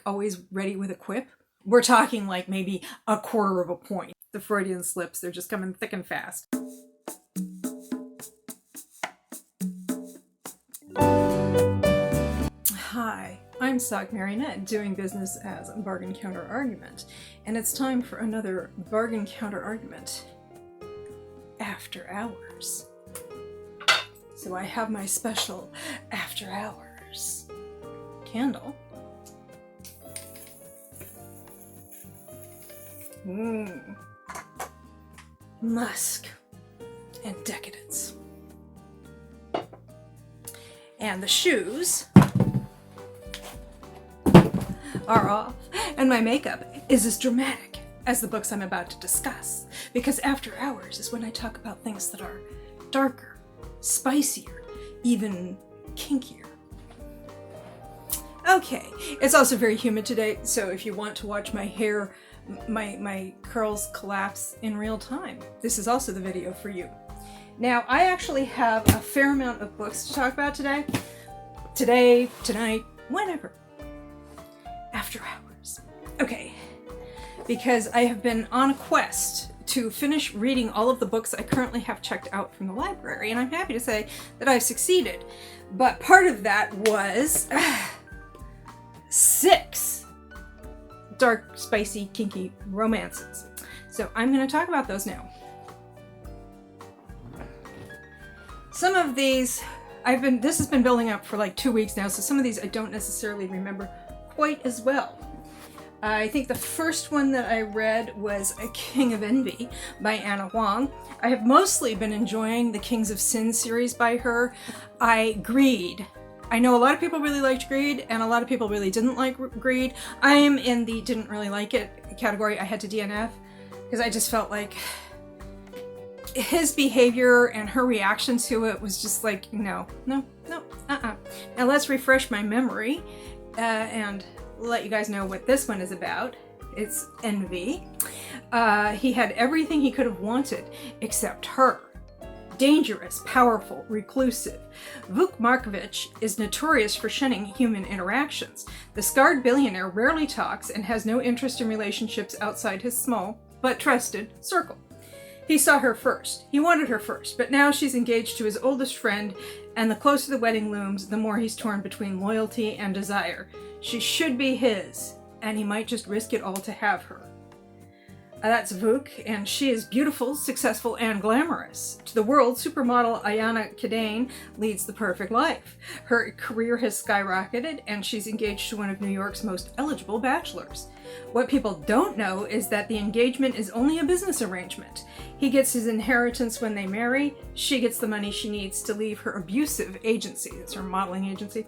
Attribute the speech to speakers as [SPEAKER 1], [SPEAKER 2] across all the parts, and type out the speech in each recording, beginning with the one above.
[SPEAKER 1] always ready with a quip. We're talking like maybe a quarter of a point. The Freudian slips, they're just coming thick and fast. Hi, I'm Sock Marionette, doing business as a bargain counter argument, and it's time for another bargain counter argument after hours. So I have my special after hours candle. Musk and decadence. And the shoes are off, and my makeup is as dramatic as the books I'm about to discuss, because after hours is when I talk about things that are darker, spicier, even kinkier. Okay, it's also very humid today, so if you want to watch my hair, my curls collapse in real time, this is also the video for you. Now, I actually have a fair amount of books to talk about today, tonight, whenever. After hours. Okay, because I have been on a quest to finish reading all of the books I currently have checked out from the library, and I'm happy to say that I've succeeded. But part of that was 6 dark, spicy, kinky romances. So I'm going to talk about those now. Some of these, this has been building up for like 2 weeks now, so some of these I don't necessarily remember quite as well. I think the first one that I read was A King of Envy by Anna Huang. I have mostly been enjoying the Kings of Sin series by her. Greed. I know a lot of people really liked Greed, and a lot of people really didn't like Greed. I am in the didn't really like it category. I had to DNF because I just felt like his behavior and her reaction to it was just like, no. Now let's refresh my memory and let you guys know what this one is about. It's envy. He had everything he could have wanted except her. Dangerous, powerful, reclusive. Vuk Markovich is notorious for shunning human interactions. The scarred billionaire rarely talks and has no interest in relationships outside his small, but trusted, circle. He saw her first. He wanted her first, but now she's engaged to his oldest friend, and the closer the wedding looms, the more he's torn between loyalty and desire. She should be his, and he might just risk it all to have her. That's Vuk, and she is beautiful, successful, and glamorous. To the world, supermodel Ayana Kadane leads the perfect life. Her career has skyrocketed, and she's engaged to one of New York's most eligible bachelors. What people don't know is that the engagement is only a business arrangement. He gets his inheritance when they marry. She gets the money she needs to leave her abusive agency. That's her modeling agency.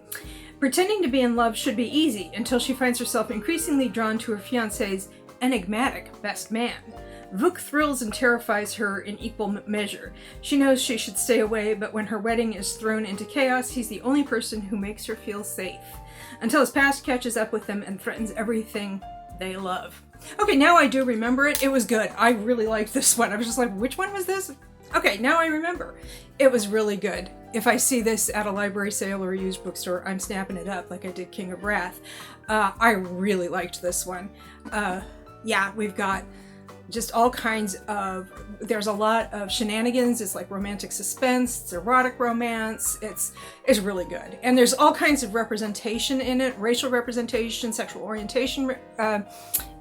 [SPEAKER 1] Pretending to be in love should be easy until she finds herself increasingly drawn to her fiancé's enigmatic best man. Vuk thrills and terrifies her in equal measure. She knows she should stay away, but when her wedding is thrown into chaos, he's the only person who makes her feel safe. Until his past catches up with them and threatens everything they love. Okay, now I do remember it. It was good. I really liked this one. I was just like, which one was this? Okay, now I remember. It was really good. If I see this at a library sale or a used bookstore, I'm snapping it up like I did King of Wrath. I really liked this one. Yeah, we've got just all kinds of, there's a lot of shenanigans. It's like romantic suspense, it's erotic romance, it's really good. And there's all kinds of representation in it, racial representation, sexual orientation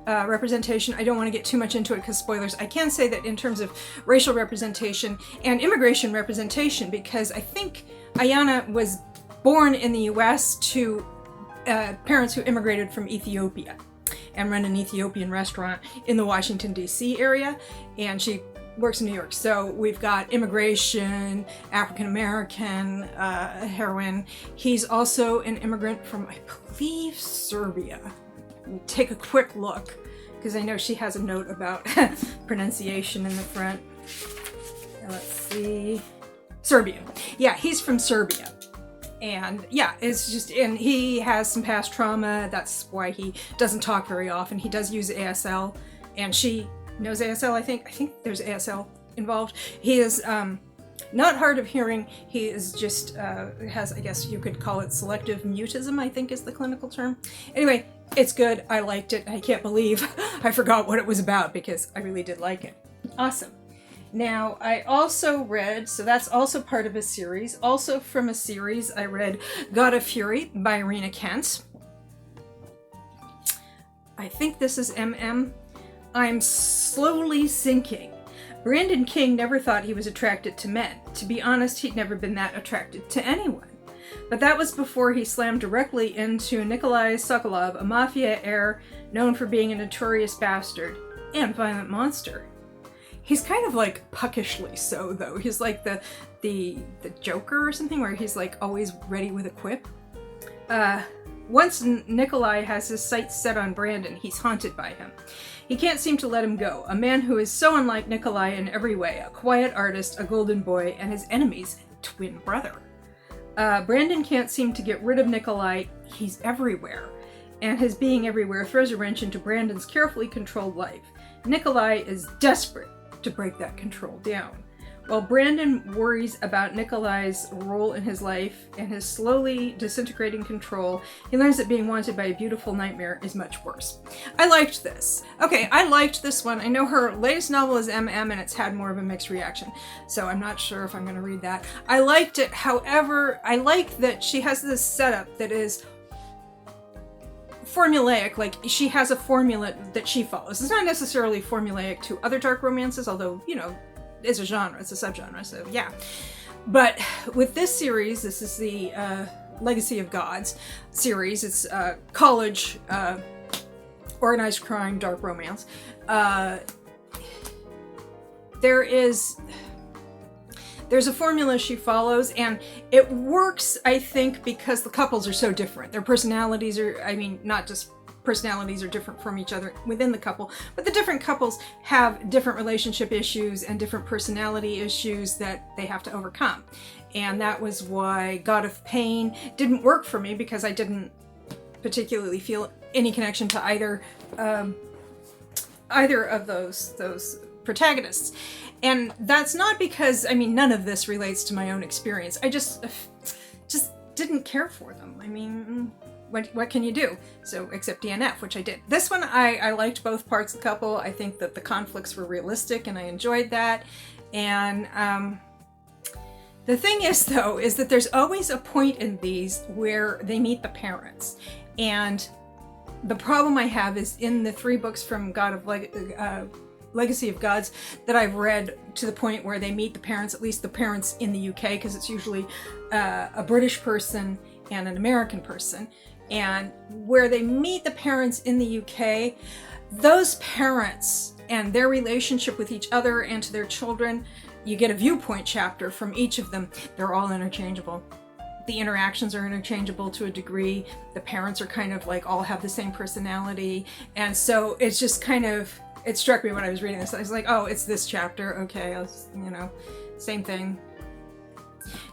[SPEAKER 1] representation. I don't want to get too much into it because spoilers. I can say that in terms of racial representation and immigration representation, because I think Ayana was born in the US to parents who immigrated from Ethiopia and run an Ethiopian restaurant in the Washington, D.C. area, and she works in New York. So we've got immigration, African-American heroine. He's also an immigrant from, I believe, Serbia. Take a quick look, because I know she has a note about pronunciation in the front. Let's see. Serbia. Yeah, he's from Serbia. And yeah, it's just, and he has some past trauma. That's why he doesn't talk very often. He does use ASL, and she knows ASL, I think. I think there's ASL involved. He is not hard of hearing. He is just, has, I guess you could call it selective mutism, I think is the clinical term. Anyway, It's good. I liked it. I can't believe I forgot what it was about because I really did like it. Awesome. Now, I also read, so that's also part of a series. Also from a series, I read God of Fury by Irina Kent. I think this is MM. I'm slowly sinking. Brandon King never thought he was attracted to men. To be honest, he'd never been that attracted to anyone. But that was before he slammed directly into Nikolai Sokolov, a mafia heir known for being a notorious bastard and violent monster. He's kind of like puckishly so, though. He's like the Joker or something, where he's like always ready with a quip. Once Nikolai has his sights set on Brandon, he's haunted by him. He can't seem to let him go, a man who is so unlike Nikolai in every way, a quiet artist, a golden boy, and his enemy's twin brother. Brandon can't seem to get rid of Nikolai. He's everywhere. And his being everywhere throws a wrench into Brandon's carefully controlled life. Nikolai is desperate to break that control down. While Brandon worries about Nikolai's role in his life and his slowly disintegrating control, he learns that being wanted by a beautiful nightmare is much worse. I liked this. Okay, I liked this one. I know her latest novel is MM and it's had more of a mixed reaction, so I'm not sure if I'm going to read that. I liked it, however, I like that she has this setup that is formulaic, like she has a formula that she follows. It's not necessarily formulaic to other dark romances, although, you know, it's a genre, it's a subgenre, so yeah. But with this series, this is the Legacy of Gods series. It's college organized crime dark romance. There's a formula she follows, and it works, I think, because the couples are so different. Their personalities are, I mean, not just personalities are different from each other within the couple, but the different couples have different relationship issues and different personality issues that they have to overcome. And that was why God of Pain didn't work for me, because I didn't particularly feel any connection to either of those protagonists. And that's not because, I mean, none of this relates to my own experience. I just didn't care for them. I mean, what can you do? So, except DNF, which I did. This one, I liked both parts of the couple. I think that the conflicts were realistic, and I enjoyed that. And the thing is, though, is that there's always a point in these where they meet the parents. And the problem I have is in the 3 books from Legacy of Gods that I've read, to the point where they meet the parents, at least the parents in the UK, because it's usually a British person and an American person. And where they meet the parents in the UK, those parents and their relationship with each other and to their children, you get a viewpoint chapter from each of them. They're all interchangeable. The interactions are interchangeable to a degree. The parents are kind of like all have the same personality. And so it's just kind of, it struck me when I was reading this. I was like, oh, it's this chapter. Okay, same thing.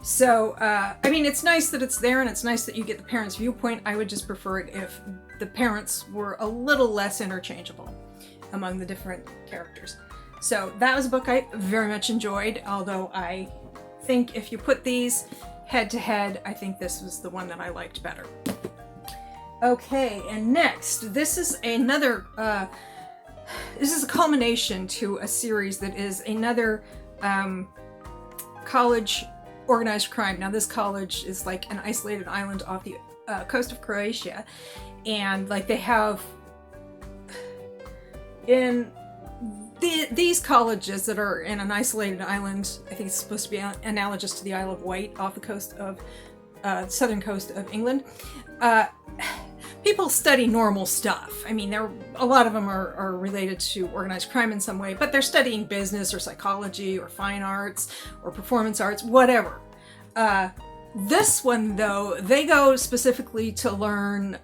[SPEAKER 1] So, I mean, it's nice that it's there, and it's nice that you get the parents' viewpoint. I would just prefer it if the parents were a little less interchangeable among the different characters. So that was a book I very much enjoyed, although I think if you put these head to head, I think this was the one that I liked better. Okay, and next, this is another, this is a culmination to a series that is another college organized crime. Now, this college is like an isolated island off the coast of Croatia, and like they have in these colleges that are in an isolated island, I think it's supposed to be analogous to the Isle of Wight off the coast of southern coast of England. People study normal stuff. I mean, a lot of them are related to organized crime in some way, but they're studying business or psychology or fine arts or performance arts, whatever. This one, though, they go specifically to learn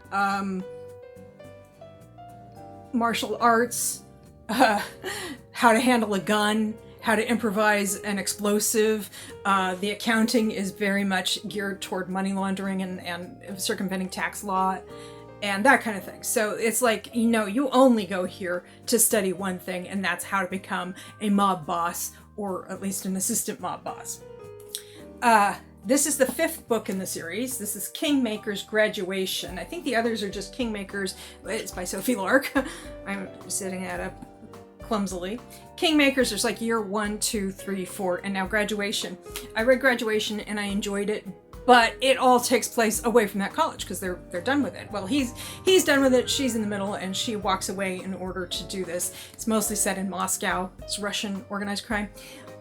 [SPEAKER 1] martial arts, how to handle a gun, how to improvise an explosive. The accounting is very much geared toward money laundering and circumventing tax law and that kind of thing. So it's like, you only go here to study one thing, and that's how to become a mob boss, or at least an assistant mob boss. This is the 5th book in the series. This is Kingmakers Graduation. I think the others are just Kingmakers. It's by Sophie Lark. I'm setting that up clumsily. Kingmakers, there's like year 1, 2, 3, 4, and now Graduation. I read Graduation and I enjoyed it, but it all takes place away from that college because they're done with it. Well, he's done with it, she's in the middle, and she walks away in order to do this. It's mostly set in Moscow. It's Russian organized crime.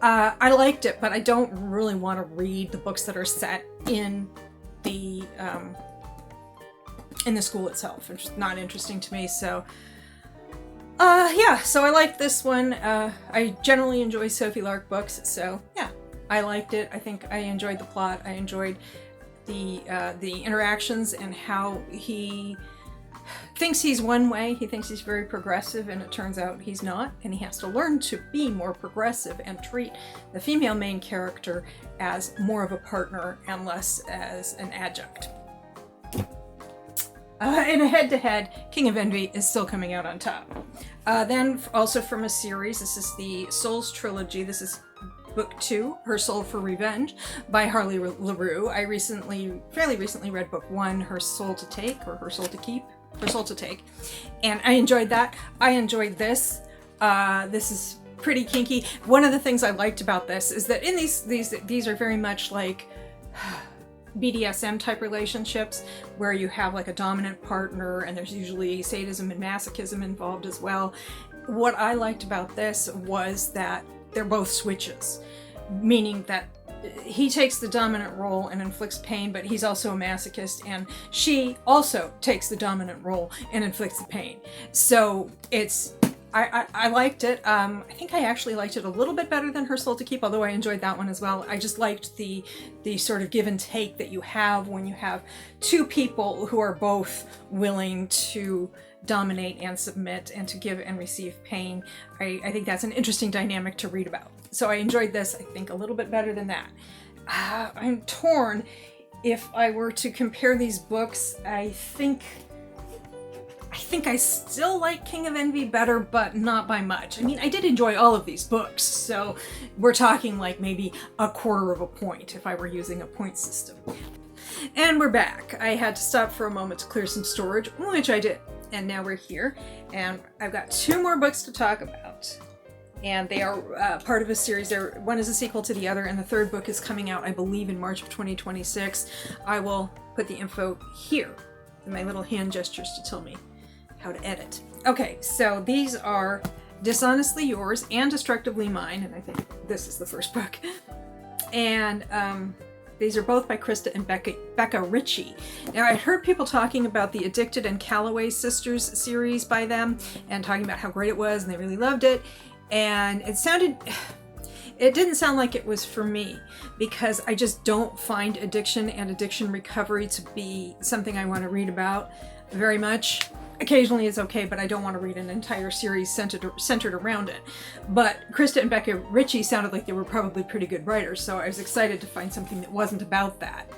[SPEAKER 1] I liked it, but I don't really want to read the books that are set in the school itself. It's just not interesting to me. So, yeah. So I liked this one. I generally enjoy Sophie Lark books, so yeah, I liked it. I think I enjoyed the plot. I enjoyed the interactions and how he thinks he's one way. He thinks he's very progressive, and it turns out he's not, and he has to learn to be more progressive and treat the female main character as more of a partner and less as an adjunct. In a head-to-head, King of Envy is still coming out on top. Then also from a series, this is the Souls trilogy. This is Book 2, Her Soul for Revenge, by Harley Laroux. I fairly recently read Book 1, Her Soul to Take, or Her Soul to Keep. Her Soul to Take, and I enjoyed that. I enjoyed this. This is pretty kinky. One of the things I liked about this is that in these are very much like BDSM type relationships where you have like a dominant partner, and there's usually sadism and masochism involved as well. What I liked about this was that they're both switches, meaning that he takes the dominant role and inflicts pain, but he's also a masochist, and she also takes the dominant role and inflicts the pain. So it's, I liked it. I think I actually liked it a little bit better than Her Soul to Keep, although I enjoyed that one as well. I just liked the sort of give and take that you have when you have two people who are both willing to dominate and submit and to give and receive pain. I think that's an interesting dynamic to read about. So I enjoyed this, I think, a little bit better than that. I'm torn. If I were to compare these books, I think I still like King of Envy better, but not by much. I mean, I did enjoy all of these books, so we're talking like maybe a quarter of a point if I were using a point system. And we're back. I had to stop for a moment to clear some storage, which I did. And now we're here, and I've got 2 more books to talk about. And they are part of a series. One is a sequel to the other, and the 3rd book is coming out, I believe, in March of 2026. I will put the info here, and my little hand gestures to tell me how to edit. Okay, so these are Dishonestly Yours and Destructively Mine, and I think this is the first book. And these are both by Krista and Becca Ritchie. Now, I heard people talking about the Addicted and Calloway Sisters series by them, and talking about how great it was, and they really loved it. And it didn't sound like it was for me, because I just don't find addiction and addiction recovery to be something I want to read about very much. Occasionally it's okay, but I don't want to read an entire series centered around it. But Krista and Becca Ritchie sounded like they were probably pretty good writers, so I was excited to find something that wasn't about that.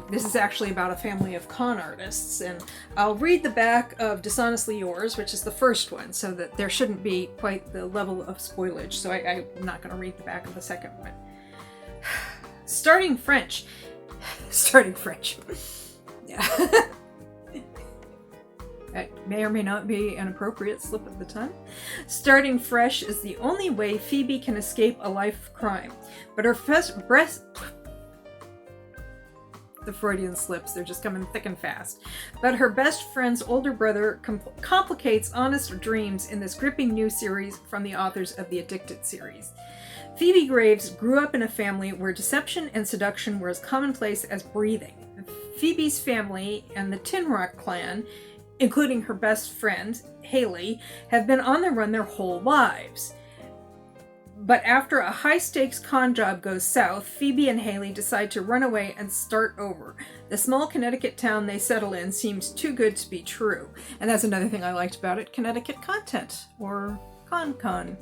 [SPEAKER 1] This is actually about a family of con artists, and I'll read the back of Dishonestly Yours, which is the first one, so that there shouldn't be quite the level of spoilage, so I'm not going to read the back of the second one. Starting French. Yeah. That may or may not be an appropriate slip of the tongue. Starting fresh is the only way Phoebe can escape a life of crime, but her the Freudian slips, they're just coming thick and fast. But her best friend's older brother complicates honest dreams in this gripping new series from the authors of the Addicted series. Phoebe Graves grew up in a family where deception and seduction were as commonplace as breathing. Phoebe's family and the Tin Rock clan, including her best friend, Haley, have been on the run their whole lives. But after a high-stakes con job goes south, Phoebe and Haley decide to run away and start over. The small Connecticut town they settle in seems too good to be true. And that's another thing I liked about it, Connecticut content, or con.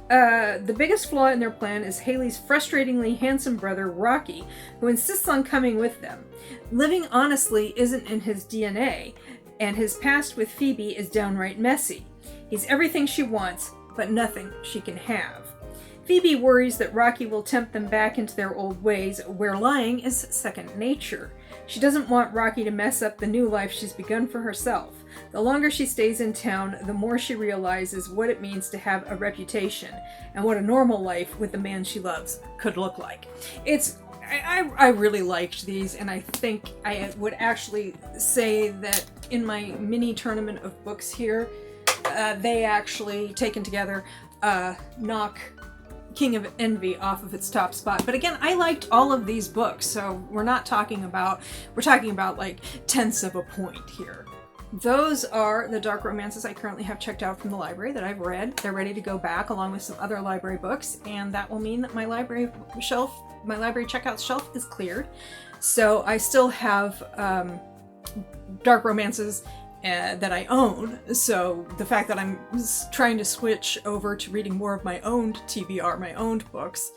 [SPEAKER 1] The biggest flaw in their plan is Haley's frustratingly handsome brother, Rocky, who insists on coming with them. Living honestly isn't in his DNA, and his past with Phoebe is downright messy. He's everything she wants, but nothing she can have. Phoebe worries that Rocky will tempt them back into their old ways, where lying is second nature. She doesn't want Rocky to mess up the new life she's begun for herself. The longer she stays in town, the more she realizes what it means to have a reputation and what a normal life with the man she loves could look like. I really liked these, and I think I would actually say that in my mini tournament of books here, they actually, taken together, knock King of Envy off of its top spot. But again, I liked all of these books, so we're talking about like tenths of a point here. Those are the dark romances I currently have checked out from the library that I've read. They're ready to go back along with some other library books, and that will mean that my library checkout shelf is cleared. So I still have dark romances that I own, so the fact that I'm trying to switch over to reading more of my own TBR, my own books,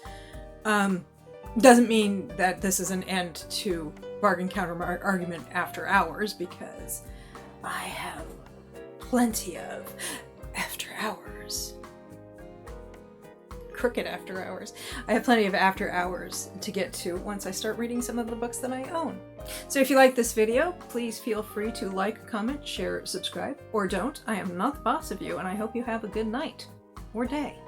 [SPEAKER 1] doesn't mean that this is an end to Bargain Counter Argument After Hours, because I have plenty of after hours. Crooked after hours. I have plenty of after hours to get to once I start reading some of the books that I own. So if you like this video, please feel free to like, comment, share, subscribe, or don't. I am not the boss of you, and I hope you have a good night or day.